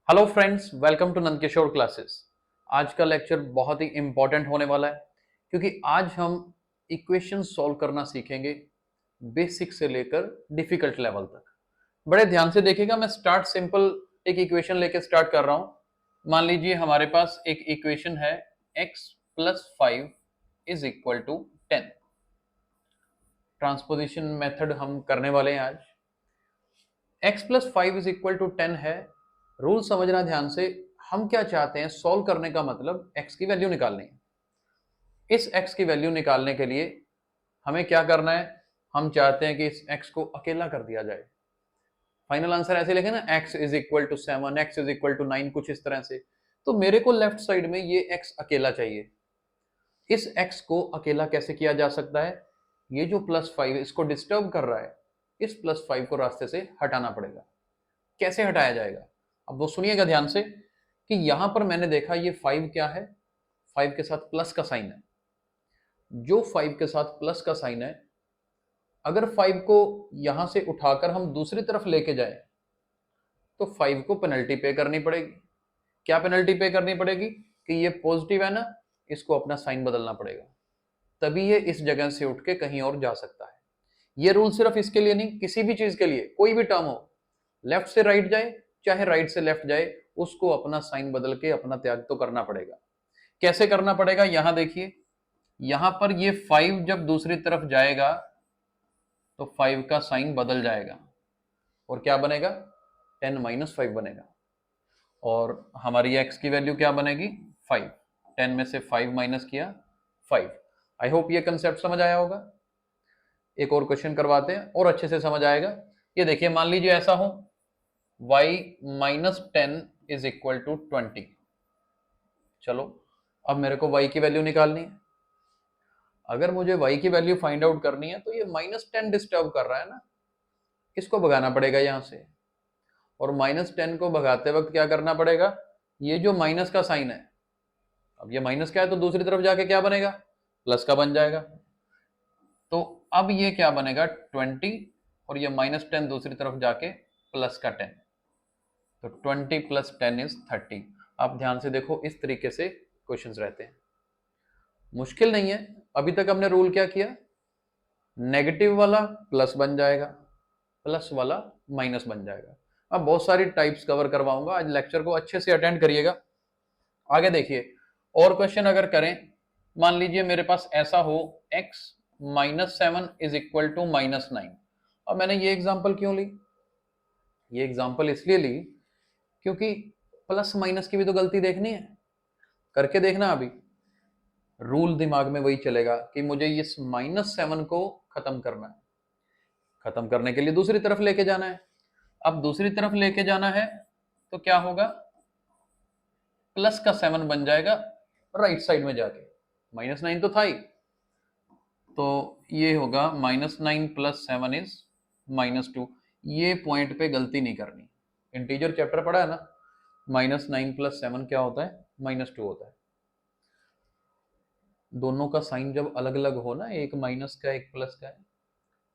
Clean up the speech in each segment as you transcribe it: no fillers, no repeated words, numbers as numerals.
Hello friends, welcome to Nandkishore classes. आज का lecture बहुत ही इंपॉर्टेंट होने वाला है क्योंकि आज हम इक्वेशन सॉल्व करना सीखेंगे बेसिक से लेकर डिफिकल्ट लेवल तक। बड़े ध्यान से देखिएगा, मैं स्टार्ट सिंपल एक इक्वेशन लेकर स्टार्ट कर रहा हूं। मान लीजिए हमारे पास एक इक्वेशन है x plus 5 is equal to 10। Transposition method हम करने वाले हैं आज। x plus 5 is equal to 10 है। रूल समझना ध्यान से। हम क्या चाहते हैं, सॉल्व करने का मतलब x की वैल्यू निकालनी है। इस x की वैल्यू निकालने के लिए हमें क्या करना है, हम चाहते हैं कि इस x को अकेला कर दिया जाए। फाइनल आंसर ऐसे लिखे ना, x is equal to 7, x is equal to 9, कुछ इस तरह से। तो मेरे को लेफ्ट साइड में ये x अकेला चाहिए। इस x को अकेला कैसे किया जा सकता है, ये जो प्लस 5 इसको डिस्टर्ब कर रहा है, इस प्लस 5 को रास्ते से हटाना पड़ेगा। कैसे हटाया जाएगा, अब वो सुनिएगा ध्यान से कि यहां पर मैंने देखा ये 5 क्या है, 5 के साथ प्लस का साइन है। जो 5 के साथ प्लस का साइन है, अगर 5 को यहां से उठाकर हम दूसरी तरफ लेके जाए तो 5 को पेनल्टी पे करनी पड़ेगी। क्या पेनल्टी पे करनी पड़ेगी कि ये पॉजिटिव है ना, इसको अपना साइन बदलना पड़ेगा, तभी ये इस जगह से उठ के कहीं और जा सकता है। ये रूल सिर्फ इसके लिए नहीं, किसी भी चीज के लिए, कोई भी टर्म हो, लेफ्ट से राइट जाए चाहे राइट से लेफ्ट जाए, उसको अपना साइन बदल के अपना त्याग तो करना पड़ेगा। कैसे करना पड़ेगा, यहां देखिए, यहां पर ये 5 जब दूसरी तरफ जाएगा तो 5 का साइन बदल जाएगा और क्या बनेगा, 10 माइनस 5 बनेगा। और हमारी x की वैल्यू क्या बनेगी, 5। 10 में से 5 माइनस किया 5। आई होप ये कंसेप्ट समझ आया होगा। एक और क्वेश्चन करवाते हैं और अच्छे से समझ आएगा। ये देखिए, मान लीजिए ऐसा हो y minus 10 is equal to 20। चलो, अब मेरे को y की वैल्यू निकालनी है। अगर मुझे y की वैल्यू फाइंड आउट करनी है तो ये माइनस 10 डिस्टर्ब कर रहा है ना, इसको भगाना पड़ेगा यहां से। और माइनस 10 को भगाते वक्त क्या करना पड़ेगा, ये जो माइनस का साइन है, अब ये माइनस का है तो दूसरी तरफ जाके क्या बनेगा, प्लस का बन जाएगा। तो अब ये क्या बनेगा, 20, और ये माइनस 10 दूसरी तरफ जाके प्लस का 10। तो 20 प्लस 10 इज 30। आप ध्यान से देखो, इस तरीके से क्वेश्चंस रहते हैं, मुश्किल नहीं है। अभी तक हमने रूल क्या किया, नेगेटिव वाला प्लस बन जाएगा, प्लस वाला माइनस बन जाएगा। अब बहुत सारी टाइप्स कवर करवाऊंगा आज, लेक्चर को अच्छे से अटेंड करिएगा। आगे देखिए, और क्वेश्चन अगर करें, मान लीजिए मेरे पास ऐसा हो x minus 7 is equal to minus 9। अब मैंने ये एग्जांपल क्यों ली, ये एग्जांपल इसलिए ली क्योंकि प्लस माइनस की भी तो गलती देखनी है, करके देखना। अभी रूल दिमाग में वही चलेगा कि मुझे इस माइनस 7 को खत्म करना है, खत्म करने के लिए दूसरी तरफ लेके जाना है। अब दूसरी तरफ लेके जाना है तो क्या होगा, प्लस का 7 बन जाएगा राइट साइड में जाके, माइनस 9 तो था ही, तो ये होगा माइनस 9 प्लस 7 इज -2। ये पॉइंट पे गलती नहीं करनी। इंटीजर चैप्टर पढ़ा है ना, माइनस 9 प्लस 7 क्या होता है, -2 होता है। दोनों का साइन जब अलग अलग हो ना, एक माइनस का एक प्लस का है,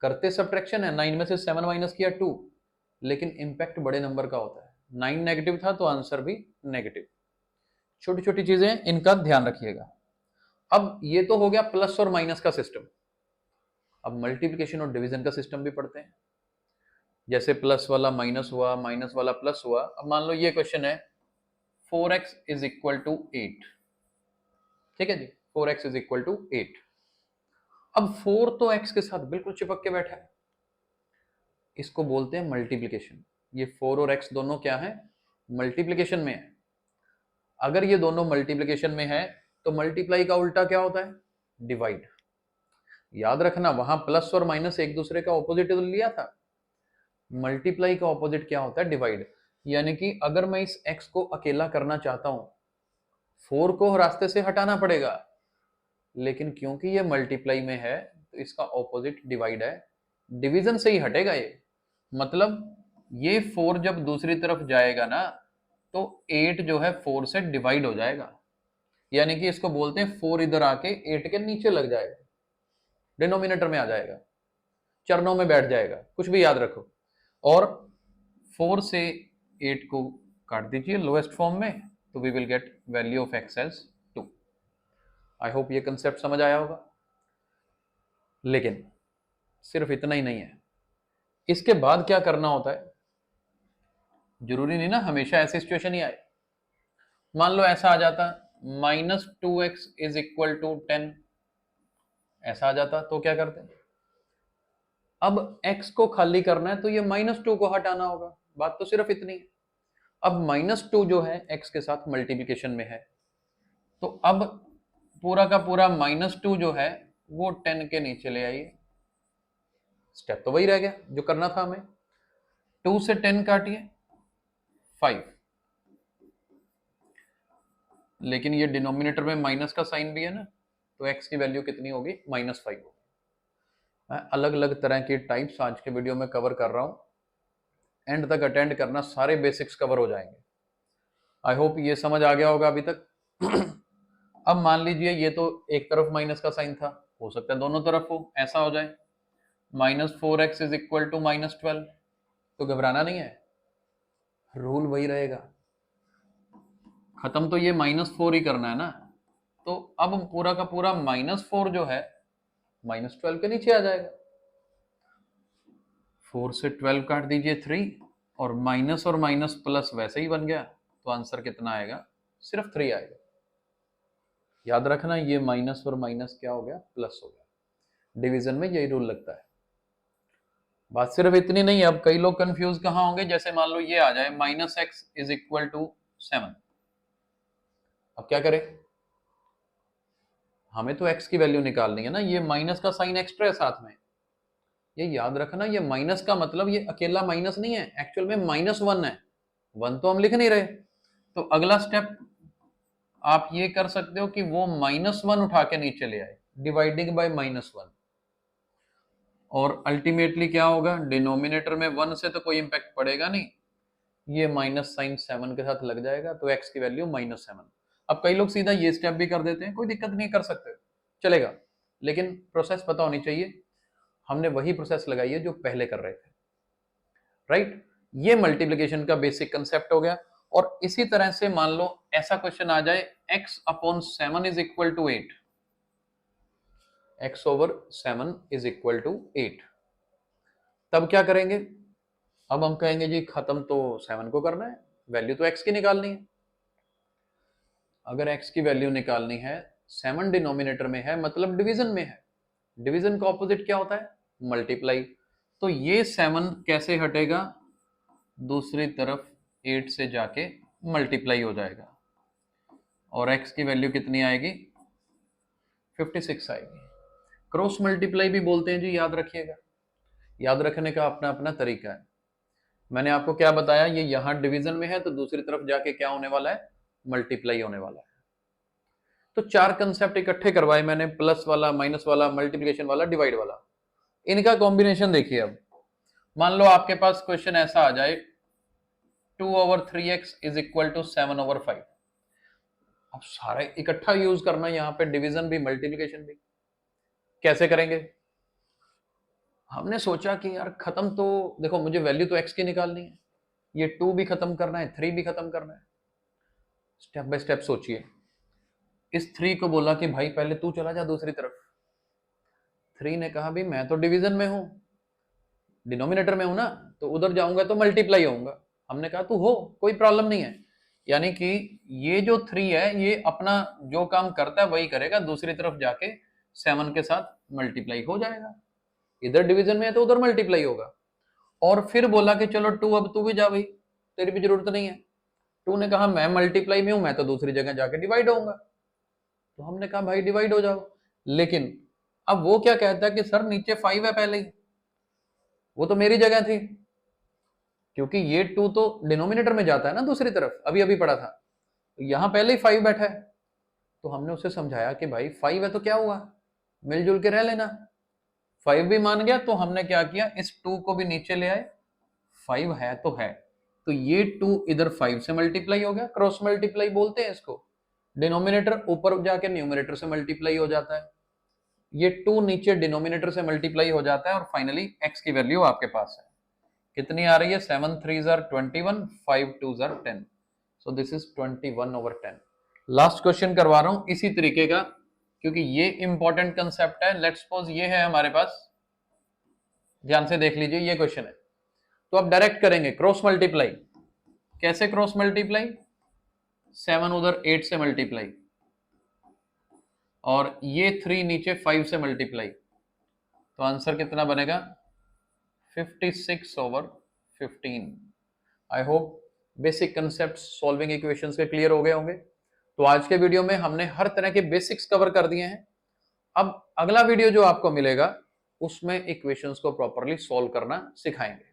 करते सब्ट्रैक्शन है, 9 में से 7 माइनस किया 2, लेकिन इंपैक्ट बड़े नंबर का होता है। 9 नेगेटिव था तो आंसर भी नेगेटिव। छोटी छोटी चीजें, इनका ध्यान रखिएगा। अब ये तो हो गया प्लस और माइनस का सिस्टम। अब मल्टीप्लिकेशन और डिवीजन का सिस्टम भी पढ़ते हैं। जैसे प्लस वाला माइनस हुआ, माइनस वाला प्लस हुआ। अब मान लो ये क्वेश्चन है 4x इज इक्वल टू 8। ठीक है जी, 4x इज इक्वल टू 8। अब 4 तो x के साथ बिल्कुल चिपक के बैठा है, इसको बोलते हैं मल्टीप्लिकेशन। ये 4 और x दोनों क्या है, मल्टीप्लिकेशन में है। अगर ये दोनों मल्टीप्लिकेशन में है तो मल्टीप्लाई का उल्टा क्या होता है, डिवाइड। याद रखना, वहां प्लस और माइनस एक दूसरे का ऑपोजिट लिया था, मल्टीप्लाई का ऑपोजिट क्या होता है, डिवाइड। यानी कि अगर मैं इस x को अकेला करना चाहता हूं, 4 को रास्ते से हटाना पड़ेगा, लेकिन क्योंकि ये मल्टीप्लाई में है तो इसका ऑपोजिट डिवाइड है, डिवीजन से ही हटेगा ये। मतलब ये 4 जब दूसरी तरफ जाएगा ना तो 8 जो है 4 से डिवाइड हो जाएगा। यानी कि इसको बोलते हैं 4 इधर आके 8 के नीचे लग जाएगा, डिनोमिनेटर में आ जाएगा, चरणों में बैठ जाएगा, कुछ भी याद रखो। और 4 से 8 को काट दीजिए लोएस्ट फॉर्म में, तो we will get value of x as 2। I hope ये कंसेप्ट समझ आया होगा। लेकिन सिर्फ इतना ही नहीं है, इसके बाद क्या करना होता है, जरूरी नहीं ना हमेशा ऐसी सिचुएशन ही आए। मान लो ऐसा आ जाता -2x इज इक्वल टू 10, ऐसा आ जाता तो क्या करते हैं, अब x को खाली करना है तो ये -2 को हटाना होगा, बात तो सिर्फ इतनी है। अब -2 जो है x के साथ मल्टीप्लिकेशन में है, तो अब पूरा का पूरा -2 जो है वो 10 के नीचे ले आइए। स्टेप तो वही रह गया जो करना था हमें, 2 से 10 काटिए 5, लेकिन ये डिनोमिनेटर में माइनस का साइन भी है ना, तो x की वैल्यू कितनी होगी, -5 होगी। मैं अलग अलग तरह की टाइप्स आज के वीडियो में कवर कर रहा हूं, एंड तक अटेंड करना, सारे बेसिक्स कवर हो जाएंगे। आई होप ये समझ आ गया होगा अभी तक। अब मान लीजिए ये तो एक तरफ माइनस का साइन था, हो सकता है दोनों तरफ हो, ऐसा हो जाए -4x इज इक्वल टू -12, तो घबराना नहीं है, रूल वही रहेगा, खत्म तो ये -4 ही करना है ना। तो अब पूरा का पूरा -4 जो है -12 के नीचे आ जाएगा, 4 से 12 काट दीजिए 3, और माइनस और माइनस प्लस वैसे ही बन गया, तो आंसर कितना आएगा, सिर्फ 3 आएगा। याद रखना ये माइनस और माइनस क्या हो गया, प्लस हो गया। डिवीजन में यही रूल लगता है। बात सिर्फ इतनी नहीं है, अब कई लोग कंफ्यूज कहां होंगे, जैसे मान लो ये आ जाए -x इज इक्वल टू 7, अब क्या करें, हमें तो x की वैल्यू निकालनी है ना, ये माइनस का साइन एक्स्ट्रा है साथ में, ये याद रखना, ये माइनस का मतलब ये अकेला माइनस नहीं है, एक्चुअल में -1 है, 1 तो हम लिख नहीं रहे। तो अगला स्टेप आप ये कर सकते हो कि वो -1 उठा के नीचे ले आए, डिवाइडिंग बाय -1, और अल्टीमेटली क्या होगा, डिनोमिनेटर में 1 से तो कोई इंपैक्ट पड़ेगा नहीं, ये माइनस साइन 7 के साथ लग जाएगा, तो x की वैल्यू -7। अब कई लोग सीधा ये स्टेप भी कर देते हैं, कोई दिक्कत नहीं, कर सकते, चलेगा, लेकिन प्रोसेस पता होनी चाहिए। हमने वही प्रोसेस लगाई है जो पहले कर रहे थे, राइट। ये मल्टीप्लिकेशन का बेसिक कंसेप्ट हो गया। और इसी तरह से मान लो ऐसा क्वेश्चन आ जाए x/7 is equal to 8, x/7 is equal to 8, तब क्या करेंगे, अब हम कहेंगे जी खत्म तो 7 को करना है, वैल्यू तो x की निकालनी है। अगर x की वैल्यू निकालनी है, 7 डिनोमिनेटर में है, मतलब डिवीजन में है, डिवीजन का ऑपोजिट क्या होता है, मल्टीप्लाई। तो ये 7 कैसे हटेगा, दूसरी तरफ 8 से जाके मल्टीप्लाई हो जाएगा, और x की वैल्यू कितनी आएगी, 56 आएगी। क्रॉस मल्टीप्लाई भी बोलते हैं जी, याद रखिएगा, याद रखने का अपना अपना तरीका है। मैंने आपको क्या बताया, ये यहां डिवीजन में है, तो दूसरी तरफ जाके क्या होने वाला है, मल्टीप्लाई होने वाला है। तो 4 कंसेप्ट इकट्ठे करवाए मैंने, प्लस वाला, माइनस वाला, मल्टीप्लिकेशन वाला, डिवाइड वाला, इनका कॉम्बिनेशन देखिए। अब मान लो आपके पास क्वेश्चन ऐसा आ जाए 2/3x इज इक्वल टू 7/5, अब सारे इकट्ठा यूज करना, यहाँ पे डिवीजन भी मल्टीप्लिकेशन भी, कैसे करेंगे। हमने सोचा कि यार खत्म तो देखो, मुझे वैल्यू तो x की निकालनी है, ये 2 भी खत्म करना है, 3 भी खत्म करना है। स्टेप बाय स्टेप सोचिए। इस 3 को बोला कि भाई पहले तू चला जा दूसरी तरफ, 3 ने कहा भी मैं तो डिवीजन में हूं, डिनोमिनेटर में हूं ना, तो उधर जाऊंगा तो मल्टीप्लाई होऊंगा। हमने कहा तू हो, कोई प्रॉब्लम नहीं है, यानी कि ये जो 3 है ये अपना जो काम करता है वही करेगा, दूसरी तरफ जाके 7 के साथ मल्टीप्लाई हो जाएगा, इधर डिवीजन में है तो उधर मल्टीप्लाई होगा। और फिर बोला कि चलो 2 अब तू भी जा भाई, तेरी भी जरूरत नहीं है। 2 ने कहा मैं मल्टीप्लाई में हूं, मैं तो दूसरी जगह जाके डिवाइड होऊंगा, तो हमने कहा भाई डिवाइड हो जाओ। लेकिन अब वो क्या कहता है कि सर नीचे 5 है पहले ही, वो तो मेरी जगह थी, क्योंकि ये 2 तो डिनोमिनेटर में जाता है ना दूसरी तरफ, अभी अभी पढ़ा था, यहां पहले ही 5 बैठा है। तो हमने उसे समझाया कि भाई 5 है तो क्या हुआ, मिलजुल के रह लेना। 5 भी मान गया, तो हमने क्या किया, इस 2 को भी नीचे ले आए, 5 है तो है, तो ये 2 इधर 5 से मल्टीप्लाई हो गया, क्रॉस मल्टीप्लाई बोलते हैं इसको। डिनोमिनेटर ऊपर जाके न्यूमरेटर से मल्टीप्लाई हो जाता है, ये 2 नीचे डिनोमिनेटर से मल्टीप्लाई हो जाता है, और फाइनली x की वैल्यू आपके पास है, कितनी आ रही है, 7 3 21, 5 2 10, so this is 21/10। Last question करवा रहा हूं इसी तरीके का, क्योंकि ये इंपॉर्टेंट कंसेप्ट है। लेट्स सपोज ये है हमारे पास, ध्यान से देख लीजिए, ये क्वेश्चन है। तो अब डायरेक्ट करेंगे क्रॉस मल्टीप्लाई। कैसे क्रॉस मल्टीप्लाई? 7 उधर 8 से मल्टीप्लाई, और ये 3 नीचे 5 से मल्टीप्लाई। तो आंसर कितना बनेगा? 56/15। I hope basic concept solving equations के क्लियर हो गए होंगे। तो आज के वीडियो में हमने हर तरह के बेसिक्स कवर कर दिए हैं। अब अगला वीडियो जो आपको मिलेगा उसमें इक्वेशंस को प्रॉपरली सॉल्व करना सिखाएंगे।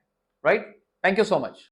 Right? Thank you so much.